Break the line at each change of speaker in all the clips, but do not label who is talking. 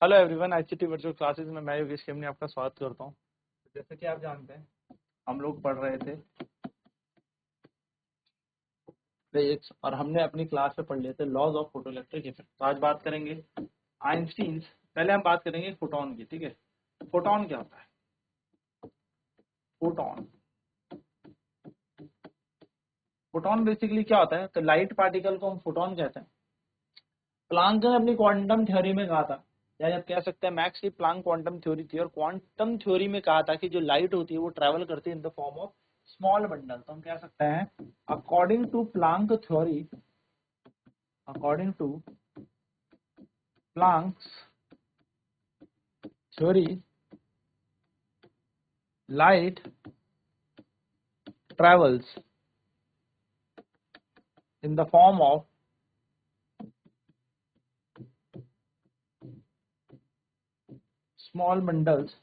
Hello everyone, ICT virtual classes में मैं योगेश खेमनी आपका स्वागत करता हूं। जैसे कि आप जानते हैं, हम लोग पढ़ रहे थे फिजिक्स और हमने अपनी क्लास में पढ़ लिए थे लॉज ऑफ फोटोइलेक्ट्रिक इफेक्ट। तो आज बात करेंगे आइंस्टीन्स। पहले हम बात करेंगे फोटोन की। ठीक है, फोटोन क्या होता है? फोटोन फोटोन बेसिकली क्या होता है? तो लाइट पार्टिकल को हम फोटोन कहते हैं। प्लांक ने अपनी क्वांटम थ्योरी में कहा था, या आप कह सकते हैं मैक्स की प्लांक क्वांटम थ्योरी थी, और क्वांटम थ्योरी में कहा था कि जो लाइट होती है वो ट्रेवल करती है in the form of small bundle. तो हम कह सकते हैं according to Planck theory, according to Planck's theory, light travels in the form of small bundles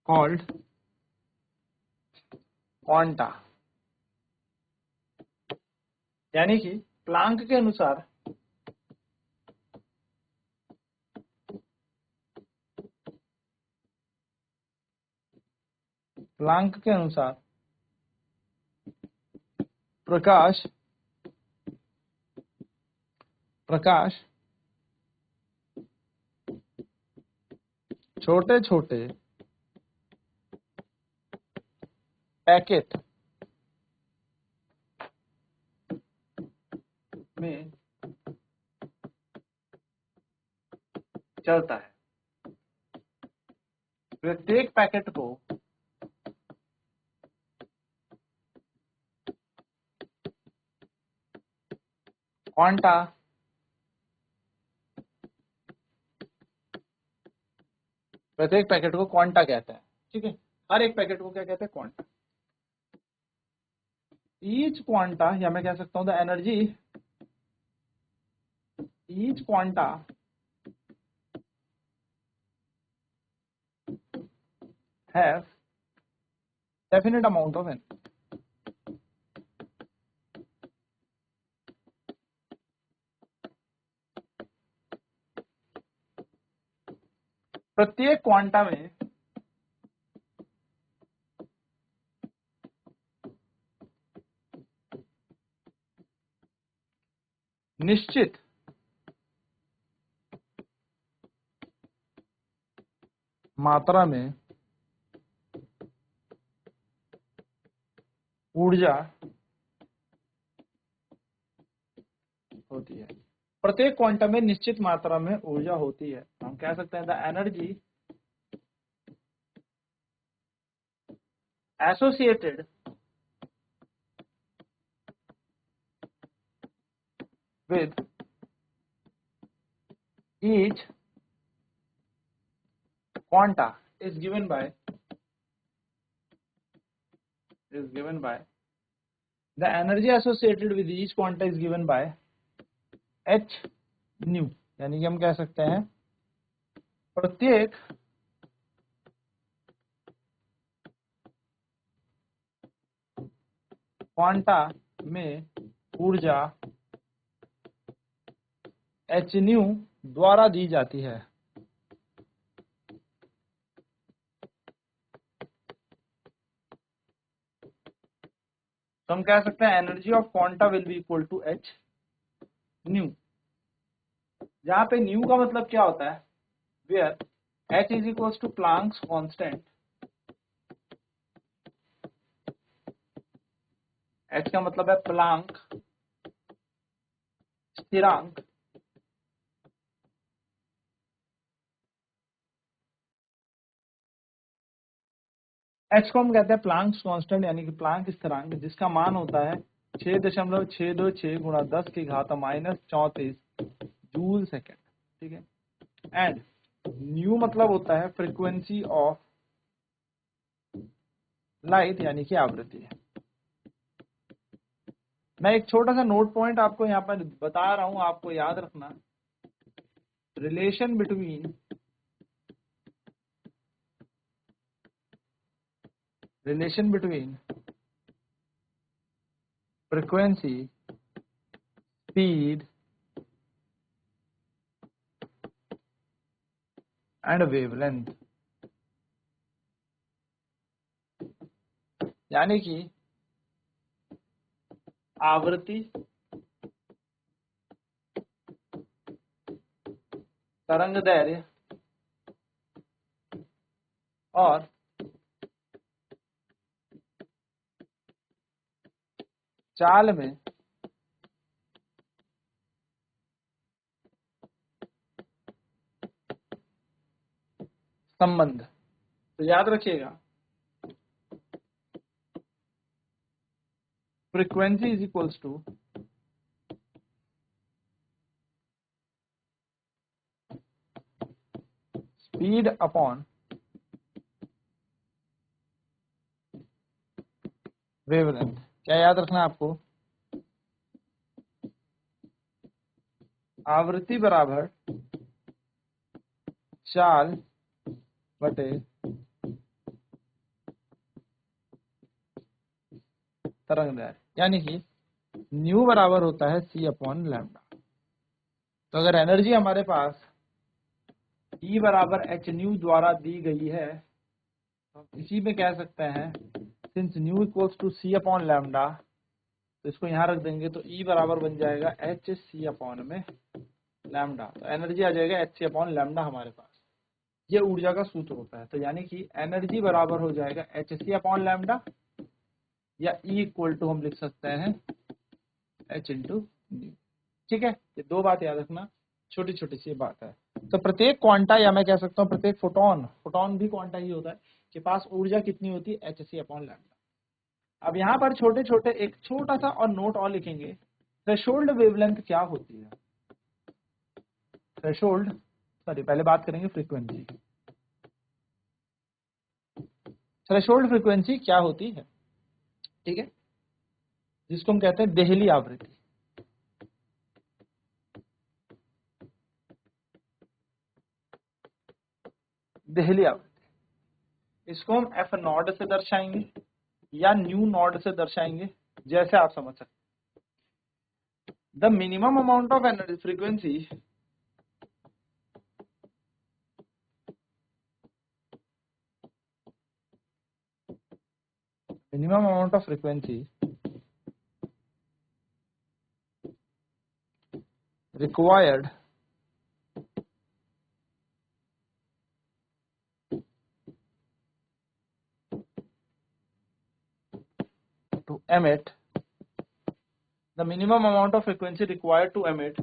called quanta. यानी कि प्लांक के अनुसार प्रकाश छोटे छोटे पैकेट में चलता है। प्रत्येक पैकेट को क्वांटा कहते हैं। ठीक है, हर एक पैकेट को क्या कहते हैं? क्वांटा। ईच क्वांटा, या मैं कह सकता हूं the energy, each quanta have definite amount of energy. प्रत्येक क्वांटा में निश्चित मात्रा में ऊर्जा होती है। प्रत्येक क्वांटम में निश्चित मात्रा में ऊर्जा होती है। हम कह सकते हैं the energy associated with each quanta is given by the energy associated with each quanta is given by h nu। यानी कि हम कह सकते हैं प्रत्येक क्वांटा में ऊर्जा h nu द्वारा दी जाती है। तो हम कह सकते हैं energy of quanta will be equal to h nu। जहां पे न्यू का मतलब क्या होता है? Where h is equal to Planck's constant, h का मतलब है प्लांक स्थिरांक, h को हम कहते हैं प्लांक्स कांस्टेंट यानी कि प्लांक स्थिरांक, जिसका मान होता है 6.626 गुणा 10 की घात -34 जूल सेकेंड। ठीक है, एंड न्यू मतलब होता है फ्रीक्वेंसी ऑफ लाइट यानी कि आवृत्ति। मैं एक छोटा सा नोट पॉइंट आपको यहाँ पर बता रहा हूं, आपको याद रखना। Relation between frequency speed and wavelength, यानी कि आवृत्ति, तरंग दैर्घ्य और चाल में संबंध। तो याद रखिएगा, frequency is equals to speed upon wavelength. क्या याद रखना है आपको? आवृत्ति बराबर चाल बटे तरंग दैर्घ्य, यानी कि न्यू बराबर होता है c अपॉन लैम्डा। तो अगर एनर्जी हमारे पास E बराबर एच न्यू द्वारा दी गई है, तो हम इसी में कह सकते हैं since nu equals to c upon lambda, तो इसको यहाँ रख देंगे तो E बराबर बन जाएगा एच सी अपॉन में लैम्डा। तो एनर्जी आ जाएगा एच सी अपॉन लैम्डा हमारे पास। ये ऊर्जा का सूत्र होता है। तो यानी कि एनर्जी बराबर हो जाएगा एच सी अपॉन लैम्डा, या E इक्वल टू हम लिख सकते हैं एच इंटू न्यू। ठीक है, ये दो बात याद रखना, छोटी छोटी सी बात है। तो प्रत्येक क्वांटा, या मैं कह सकता हूँ प्रत्येक फोटोन भी क्वांटा ही होता है, के पास ऊर्जा कितनी होती है? H c upon lambda. अब यहाँ पर छोटे छोटे एक छोटा सा और नोट और लिखेंगे, थ्रेशोल्ड वेवलेंथ क्या होती है? थ्रेशोल्ड, सॉरी पहले बात करेंगे फ्रीक्वेंसी। थ्रेशोल्ड फ्रीक्वेंसी क्या होती है? ठीक है, जिसको हम कहते हैं देहली आवृत्ति। देहली आवृत्ति, इसको हम एफ नॉट से दर्शाएंगे या न्यू नॉट से दर्शाएंगे, जैसे आप समझ सकते हैं। The minimum amount of energy frequency minimum amount of frequency required to emit, the minimum amount of frequency required to emit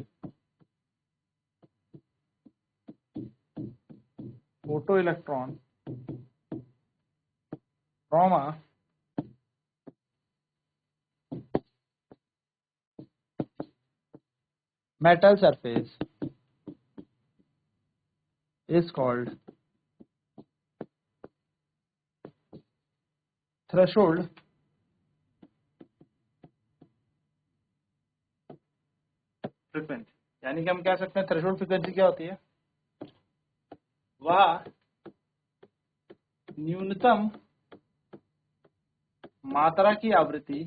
photoelectron from a metal surface is called threshold frequency। यानी कि हम कह सकते हैं थ्रेशोल्ड फ्रीक्वेंसी क्या होती है? वह न्यूनतम मात्रा की आवृत्ति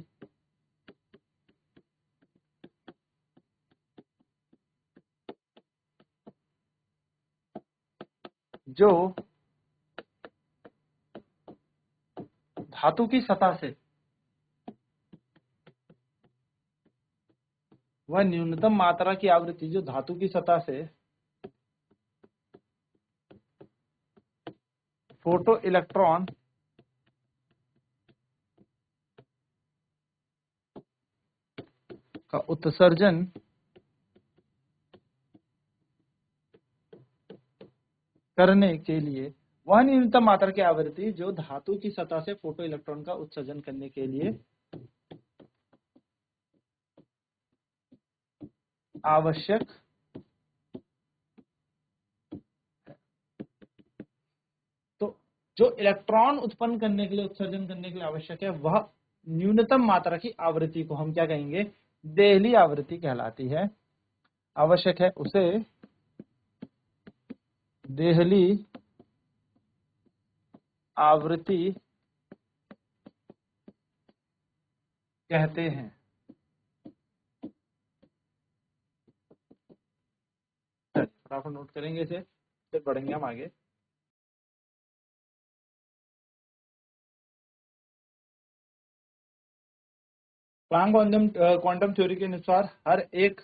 जो धातु की सतह से, वह न्यूनतम मात्रा की आवृत्ति जो धातु की सतह से फोटो इलेक्ट्रॉन का उत्सर्जन करने के लिए, वह न्यूनतम मात्रा की आवृत्ति जो धातु की सतह से फोटो इलेक्ट्रॉन का उत्सर्जन करने के लिए आवश्यक है। तो जो इलेक्ट्रॉन उत्पन्न करने के लिए, उत्सर्जन करने के लिए आवश्यक है, वह न्यूनतम मात्रा की आवृत्ति को हम क्या कहेंगे? देहली आवृत्ति कहलाती है। आवश्यक है उसे देहली आवृत्ति कहते हैं। फटाफट नोट करेंगे इसे, फिर बढ़ेंगे हम आगे। प्लैंक क्वांटम थ्योरी के अनुसार हर एक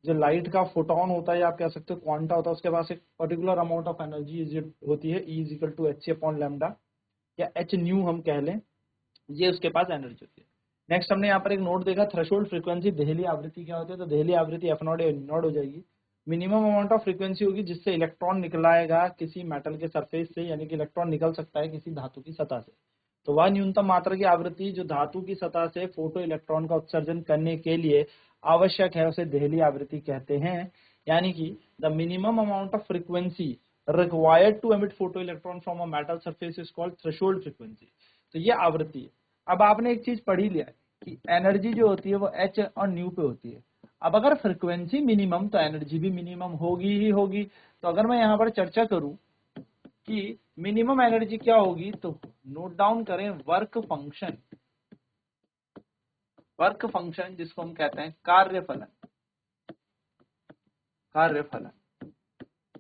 जो लाइट का फोटोन होता है या आप कह सकते हो क्वांटा होता है, उसके पास एक पर्टिकुलर अमाउंट ऑफ एनर्जी होती है, E is equal to h upon lambda या एच न्यू हम कह लें, ये उसके पास एनर्जी होती है। नेक्स्ट हमने यहाँ पर एक नोट देखा, थ्रेशोल्ड फ्रीक्वेंसी देहली आवृत्ति क्या होती है, तो देहली आवृत्ति एफ नॉट या एन नॉट हो जाएगी। मिनिमम अमाउंट ऑफ फ्रीक्वेंसी होगी जिससे इलेक्ट्रॉन निकलाएगा किसी मेटल के सरफेस से, यानी कि इलेक्ट्रॉन निकल सकता है किसी धातु की सतह से। तो वह न्यूनतम मात्रा की आवृत्ति जो धातु की सतह से फोटो इलेक्ट्रॉन का उत्सर्जन करने के लिए आवश्यक है उसे देहली आवृत्ति कहते हैं। यानी कि the minimum amount of frequency required to emit photo electron from a metal surface is called threshold frequency. तो ये आवृत्ति है। अब आपने एक चीज पढ़ी लिया है कि एनर्जी जो होती है वो एच और न्यू पे होती है। अब अगर फ्रीक्वेंसी मिनिमम तो एनर्जी भी मिनिमम होगी ही होगी। तो अगर मैं यहाँ पर चर्चा करूं कि मिनिमम एनर्जी क्या होगी, तो नोट डाउन करें वर्क फंक्शन। वर्क फंक्शन जिसको हम कहते हैं कार्यफलन, कार्यफलन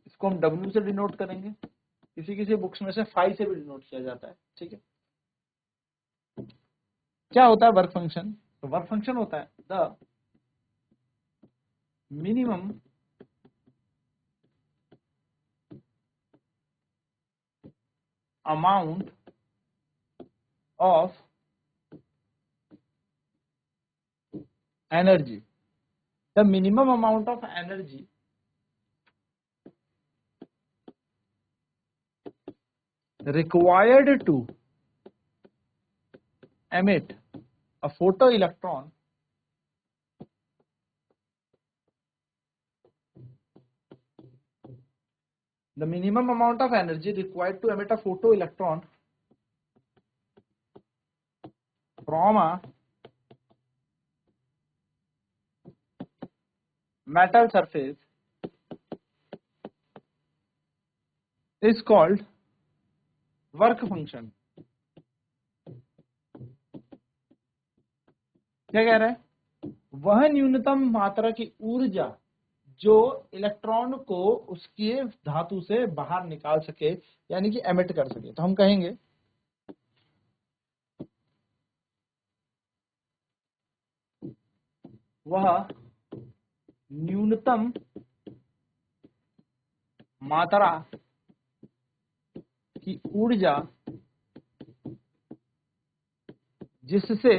इसको हम W से डिनोट करेंगे, किसी किसी बुक्स में से फाई से भी डिनोट किया जाता है। ठीक है, क्या होता है वर्क फंक्शन? तो वर्क फंक्शन होता है the minimum amount of energy, the minimum amount of energy required to emit a photoelectron the minimum amount of energy required to emit a photoelectron from a metal surface is called work function। क्या कह रहा है? वह न्यूनतम मात्रा की ऊर्जा जो इलेक्ट्रॉन को उसके धातु से बाहर निकाल सके, यानी कि एमिट कर सके, तो हम कहेंगे वह न्यूनतम मात्रा की ऊर्जा जिससे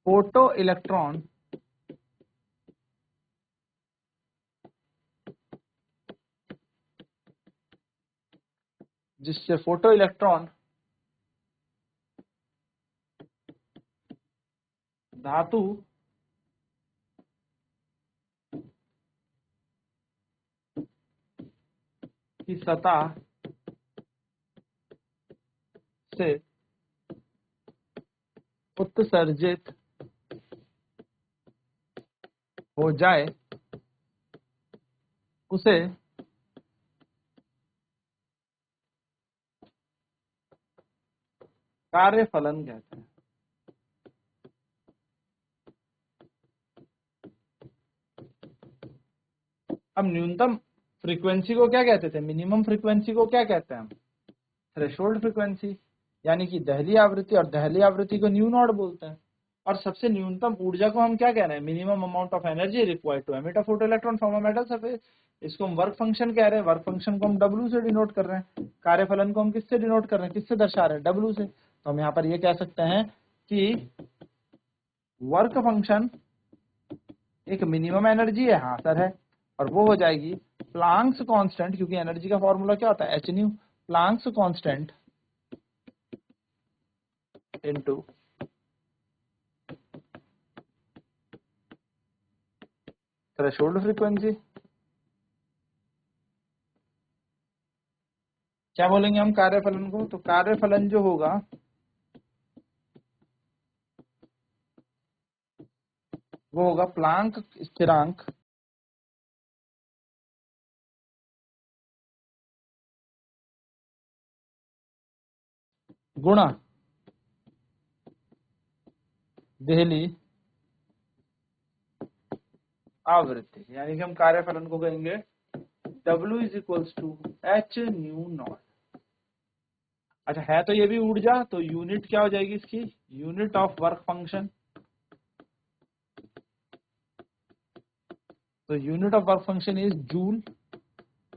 फोटो इलेक्ट्रॉन धातु की सतह से उत्सर्जित हो जाए उसे कार्यफलन कहते हैं। अब न्यूनतम फ्रीक्वेंसी को क्या कहते थे, मिनिमम फ्रीक्वेंसी को क्या कहते हैं हम, थ्रेशोल्ड फ्रीक्वेंसी, यानी कि दहली आवृत्ति, और दहली आवृत्ति को न्यू नॉट बोलते हैं। और सबसे न्यूनतम ऊर्जा को हम क्या कह रहे हैं, minimum amount of energy required to emit a photo electron from a metal surface, इसको हम वर्क फंक्शन कह रहे हैं। वर्क फंक्शन को हम W से डिनोट कर रहे हैं, कार्यफलन को हम किससे डिनोट कर रहे हैं, किससे दर्शा रहे हैं, W से। तो हम यहाँ पर ये कह सकते हैं कि वर्क फंक्शन एक मिनिमम एनर्जी है, हाँ सर है, और वो हो जाएगी प्लांक्स कांस्टेंट, क्योंकि एनर्जी का फॉर्मूला क्या होता है, H new, Planck's constant into threshold frequency. क्या बोलेंगे हम कार्यफलन को, तो कार्यफलन जो होगा वो होगा प्लांक स्थिरांक गुणा देहली आवृत्ति, यानी कि हम कार्यफलन को कहेंगे W is equals to H nu naught. अच्छा, है तो ये भी ऊर्जा, तो यूनिट क्या हो जाएगी इसकी, यूनिट ऑफ वर्क फंक्शन। तो unit of work function is joule,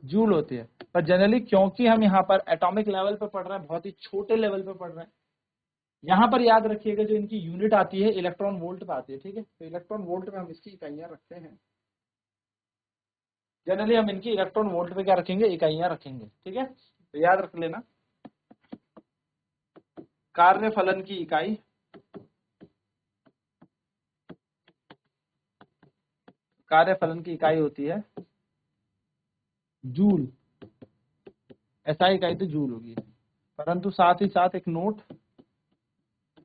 joule होती है। पर जनरली क्योंकि हम यहाँ पर एटॉमिक लेवल पे पढ़ रहे हैं, बहुत ही छोटे लेवल पे पढ़ रहे हैं, यहाँ पर याद रखिएगा जो इनकी यूनिट आती है इलेक्ट्रॉन वोल्ट पे आती है, ठीक है। तो इलेक्ट्रॉन वोल्ट में हम इसकी इकाइयां रखते हैं, जनरली हम इनकी इलेक्ट्रॉन वोल्ट पे क्या रखेंगे, इकाइयां रखेंगे, ठीक है। तो याद रख लेना, कार्यफलन की इकाई होती है जूल, ऐसा इकाई तो जूल होगी। परंतु साथ ही साथ एक नोट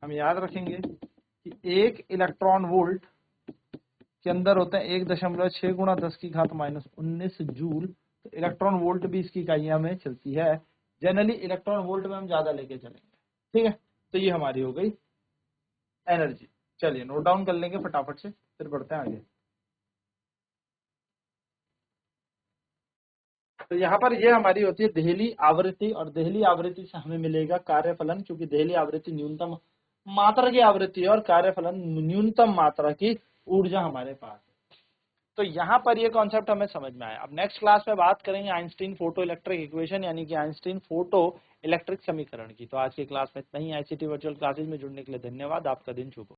हम याद रखेंगे कि एक इलेक्ट्रॉन वोल्ट के अंदर होते हैं 1.6 गुणा 10 की घात -19 जूल। तो इलेक्ट्रॉन वोल्ट भी इसकी इकाइयां में चलती है, जनरली इलेक्ट्रॉन वोल्ट में हम ज्यादा लेके चलेंगे, ठीक है। तो ये हमारी हो गई एनर्जी। चलिए नोट डाउन कर लेंगे फटाफट से, फिर बढ़ते हैं आगे। तो यहाँ पर ये हमारी होती है देहली आवृत्ति, और देहली आवृत्ति से हमें मिलेगा कार्यफलन, क्योंकि देहली आवृत्ति न्यूनतम मात्रा की आवृत्ति है और कार्यफलन न्यूनतम मात्रा की ऊर्जा हमारे पास है। तो यहाँ पर ये कॉन्सेप्ट हमें समझ में आया। अब नेक्स्ट क्लास में बात करेंगे आइंस्टीन फोटो इलेक्ट्रिक इक्वेशन, यानी कि आइंस्टीन फोटो इलेक्ट्रिक समीकरण की। तो आज की क्लास में इतना ही। आईसीटी वर्चुअल क्लासेज में जुड़ने के लिए धन्यवाद। आपका दिन शुभ हो।